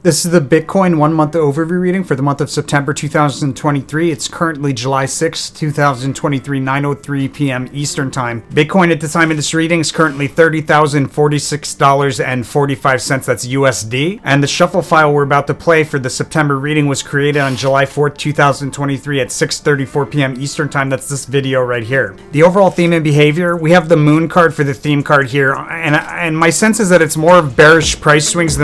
This is the Bitcoin 1 month overview reading for the month of September 2023. It's currently July 6, 2023, 9:03 p.m. Eastern Time. Bitcoin at the time of this reading is currently $30,046.45. That's USD. And the shuffle file we're about to play for the September reading was created on July 4th, 2023 at 6:34 p.m. Eastern Time. That's this video right here. The overall theme and behavior, we have the moon card for the theme card here. And my sense is that it's more of bearish price swings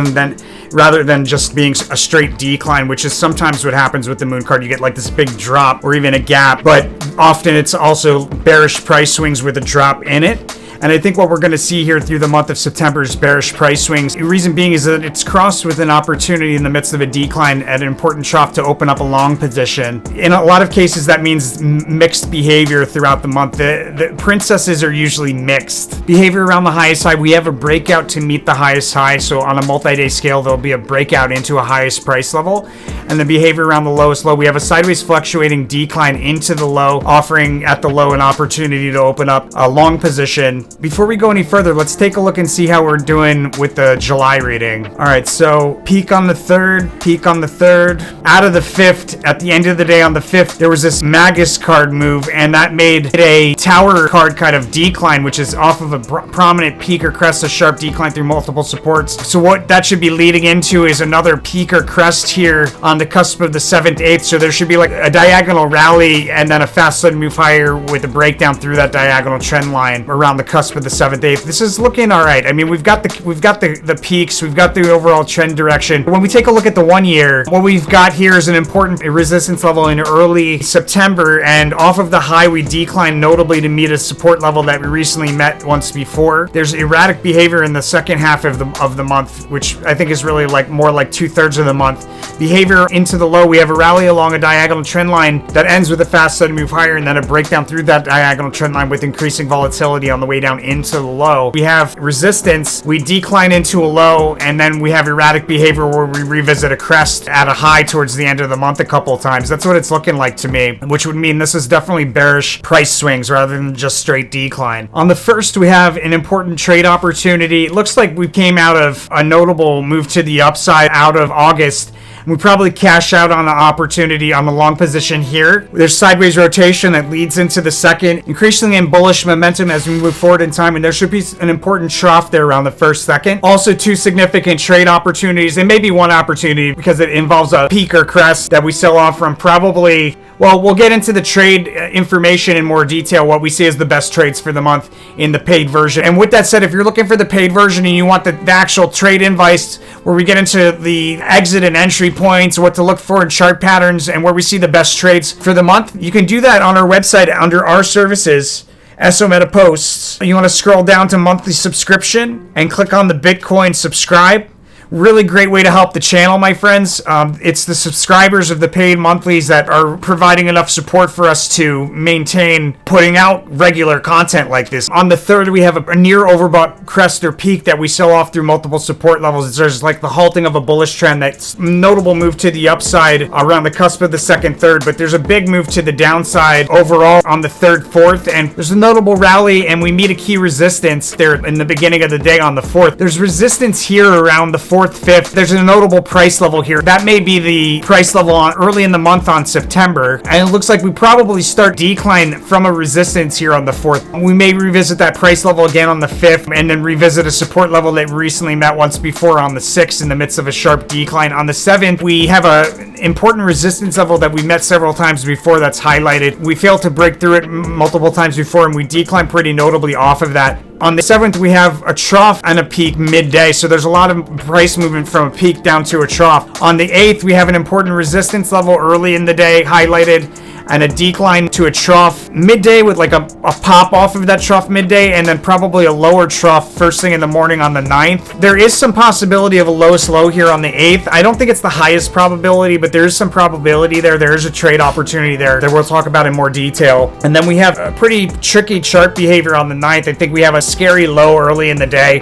rather than just being a straight decline, which is sometimes what happens with the moon card. You get like this big drop or even a gap, but often it's also bearish price swings with a drop in it. And I think what we're going to see here through the month of September is bearish price swings. The reason being is that it's crossed with an opportunity in the midst of a decline at an important trough to open up a long position. In a lot of cases, that means mixed behavior throughout the month. The princesses are usually mixed. Behavior around the highest high, we have a breakout to meet the highest high. So on a multi-day scale, there'll be a breakout into a highest price level. And the behavior around the lowest low, we have a sideways fluctuating decline into the low, offering at the low an opportunity to open up a long position. Before we go any further, let's take a look and see how we're doing with the July reading. All right, so peak on the 3rd, peak on the 3rd, out of the 5th, at the end of the day on the 5th, there was this Magus card move, and that made it a tower card kind of decline, which is off of a prominent peak or crest, a sharp decline through multiple supports. So what that should be leading into is another peak or crest here on the cusp of the 7th, 8th. So there should be like a diagonal rally and then a fast sudden move higher with a breakdown through that diagonal trend line around the cusp of the 7th, 8th. This is looking all right. I mean, we've got the peaks, we've got the overall trend direction. When we take a look at the 1 year, what we've got here is an important resistance level in early September, and off of the high, we declined notably to meet a support level that we recently met once before. There's erratic behavior in the second half of the month, which I think is really like more like 2/3 of the month. Behavior into the low, we have a rally along a diagonal trend line that ends with a fast sudden move higher and then a breakdown through that diagonal trend line with increasing volatility on the way down into the low. We have resistance, we decline into a low, and then we have erratic behavior where we revisit a crest at a high towards the end of the month a couple of times. That's what it's looking like to me, which would mean this is definitely bearish price swings rather than just straight decline. On the 1st, we have an important trade opportunity. It looks like we came out of a notable move to the upside out of August. We probably cash out on an opportunity on the long position here. There's sideways rotation that leads into the 2nd, increasingly in bullish momentum as we move forward in time, and there should be an important trough there around the 1st, 2nd. Also, 2 significant trade opportunities, and maybe 1 opportunity because it involves a peak or crest that we sell off from probably. Well, we'll get into the trade information in more detail, what we see as the best trades for the month in the paid version. And with that said, if you're looking for the paid version and you want the actual trade invites where we get into the exit and entry points, what to look for in chart patterns, and where we see the best trades for the month, you can do that on our website under our services, SO Meta Posts. You want to scroll down to monthly subscription and click on the Bitcoin subscribe. Really great way to help the channel, my friends. It's the subscribers of the paid monthlies that are providing enough support for us to maintain putting out regular content like this. On the 3rd, we have a near overbought crest or peak that we sell off through multiple support levels. There's like the halting of a bullish trend. That's notable move to the upside around the cusp of the 2nd, 3rd, but there's a big move to the downside overall on the 3rd, 4th, and there's a notable rally, and we meet a key resistance there in the beginning of the day on the 4th. There's resistance here around the 4th, 5th. There's a notable price level here. That may be the price level on early in the month on September. And it looks like we probably start decline from a resistance here on the 4th. We may revisit that price level again on the 5th and then revisit a support level that we recently met once before on the 6th in the midst of a sharp decline. On the 7th, we have an important resistance level that we met several times before that's highlighted. We failed to break through it multiple times before, and we declined pretty notably off of that. On the 7th, we have a trough and a peak midday, so there's a lot of price movement from a peak down to a trough. On the 8th, we have an important resistance level early in the day highlighted, and a decline to a trough midday with like a pop off of that trough midday, and then probably a lower trough first thing in the morning on the 9th. There is some possibility of a lowest low here on the 8th. I don't think it's the highest probability, but there is some probability there. There is a trade opportunity there that we'll talk about in more detail. And then we have a pretty tricky chart behavior on the 9th. I think we have a scary low early in the day,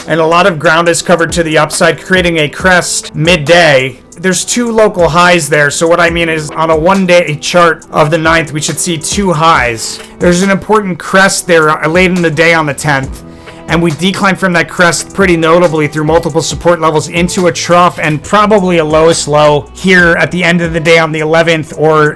and a lot of ground is covered to the upside, creating a crest midday. There's 2 local highs there, so what I mean is on a 1-day chart of the 9th, we should see 2 highs. There's an important crest there late in the day on the 10th, and we declined from that crest pretty notably through multiple support levels into a trough and probably a lowest low here at the end of the day on the 11th or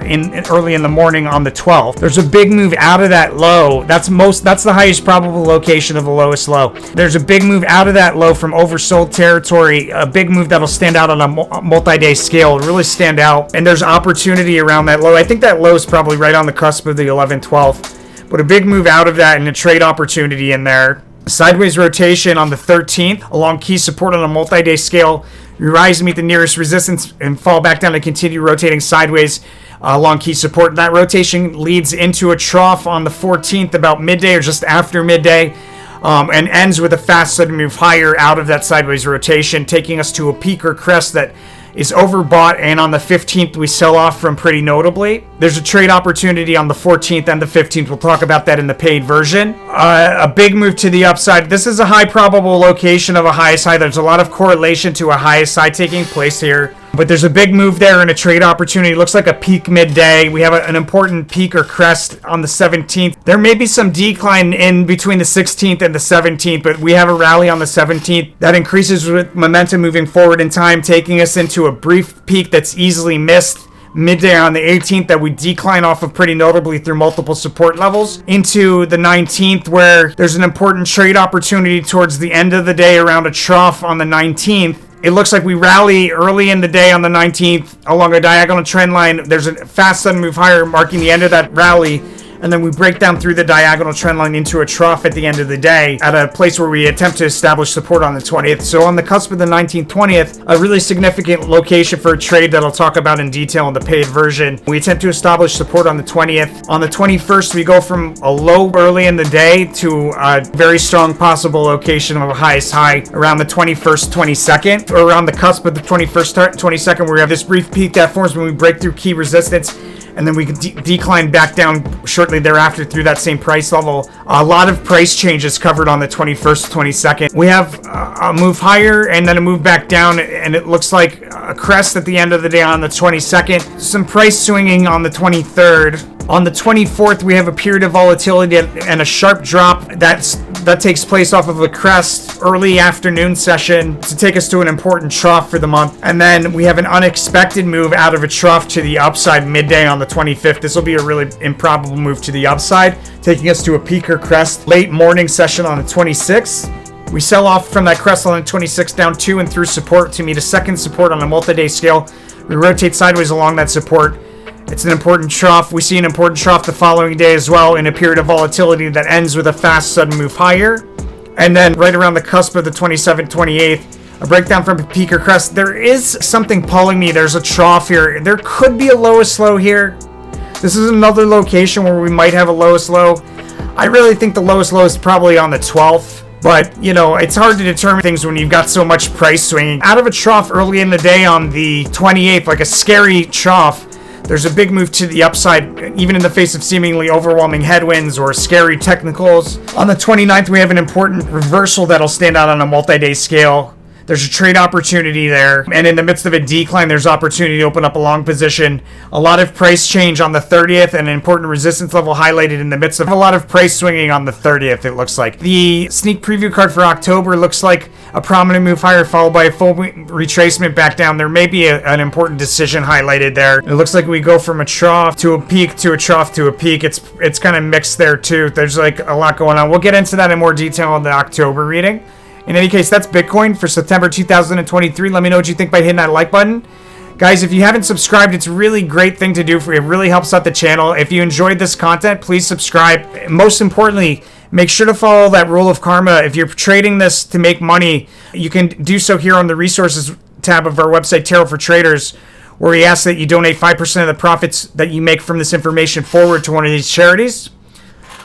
early in the morning on the 12th. There's a big move out of that low. That's the highest probable location of the lowest low. There's a big move out of that low from oversold territory, a big move that'll stand out on a multi-day scale, really stand out, and there's opportunity around that low. I think that low is probably right on the cusp of the 11th, 12th, but a big move out of that and a trade opportunity in there. Sideways rotation on the 13th along key support on a multi-day scale. We rise to meet the nearest resistance and fall back down to continue rotating sideways along key support. That rotation leads into a trough on the 14th about midday or just after midday, and ends with a fast sudden move higher out of that sideways rotation, taking us to a peak or crest that is overbought, and on the 15th we sell off from pretty notably. There's a trade opportunity on the 14th and the 15th. We'll talk about that in the paid version. A big move to the upside. This is a high probable location of a highest high. There's a lot of correlation to a highest high taking place here, but there's a big move there and a trade opportunity. Looks like a peak midday. We have an important peak or crest on the 17th. There may be some decline in between the 16th and the 17th, but we have a rally on the 17th that increases with momentum moving forward in time, taking us into a brief peak that's easily missed midday on the 18th that we decline off of pretty notably through multiple support levels into the 19th, where there's an important trade opportunity towards the end of the day around a trough on the 19th. It looks like we rally early in the day on the 19th along a diagonal trend line. There's a fast sudden move higher marking the end of that rally, and then we break down through the diagonal trend line into a trough at the end of the day at a place where we attempt to establish support on the 20th. So on the cusp of the 19th, 20th, a really significant location for a trade that I'll talk about in detail in the paid version. We attempt to establish support on the 20th. On the 21st, we go from a low early in the day to a very strong possible location of a highest high around the 21st, 22nd, or around the cusp of the 21st, 22nd, where we have this brief peak that forms when we break through key resistance, and then we can decline back down shortly thereafter through that same price level. A lot of price changes covered on the 21st, 22nd. We have a move higher and then a move back down, and it looks like a crest at the end of the day on the 22nd. Some price swinging on the 23rd. On the 24th, we have a period of volatility and a sharp drop that takes place off of a crest early afternoon session to take us to an important trough for the month. And then we have an unexpected move out of a trough to the upside midday on the 25th. This will be a really improbable move to the upside, taking us to a peak or crest late morning session on the 26th. We sell off from that crest on the 26th down to and through support to meet a second support on a multi-day scale. We rotate sideways along that support. It's an important trough. We see an important trough the following day as well in a period of volatility that ends with a fast sudden move higher. And then right around the cusp of the 27th, 28th, a breakdown from a peak or crest. There is something pulling me. There's a trough here. There could be a lowest low here. This is another location where we might have a lowest low. I really think the lowest low is probably on the 12th. But, you know, it's hard to determine things when you've got so much price swinging. Out of a trough early in the day on the 28th, like a scary trough, there's a big move to the upside, even in the face of seemingly overwhelming headwinds or scary technicals. On the 29th, we have an important reversal that'll stand out on a multi-day scale. There's a trade opportunity there. And in the midst of a decline, there's opportunity to open up a long position. A lot of price change on the 30th and an important resistance level highlighted in the midst of a lot of price swinging on the 30th, it looks like. The sneak preview card for October looks like a prominent move higher followed by a full retracement back down. There may be an important decision highlighted there. It looks like we go from a trough to a peak to a trough to a peak. It's kind of mixed there too. There's like a lot going on. We'll get into that in more detail in the October reading. In any case, that's Bitcoin for September 2023. Let me know what you think by hitting that like button. Guys, if you haven't subscribed, it's a really great thing to do for you. It really helps out the channel. If you enjoyed this content, please subscribe. Most importantly, make sure to follow that rule of karma. If you're trading this to make money, you can do so here on the resources tab of our website, Tarot for Traders, where we ask that you donate 5% of the profits that you make from this information forward to one of these charities.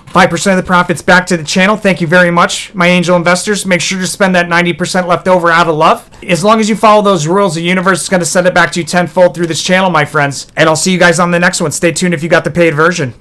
5% of the profits back to the channel. Thank you very much, my angel investors. Make sure to spend that 90% left over out of love. As long as you follow those rules, the universe is going to send it back to you tenfold through this channel, my friends. And I'll see you guys on the next one. Stay tuned if you got the paid version.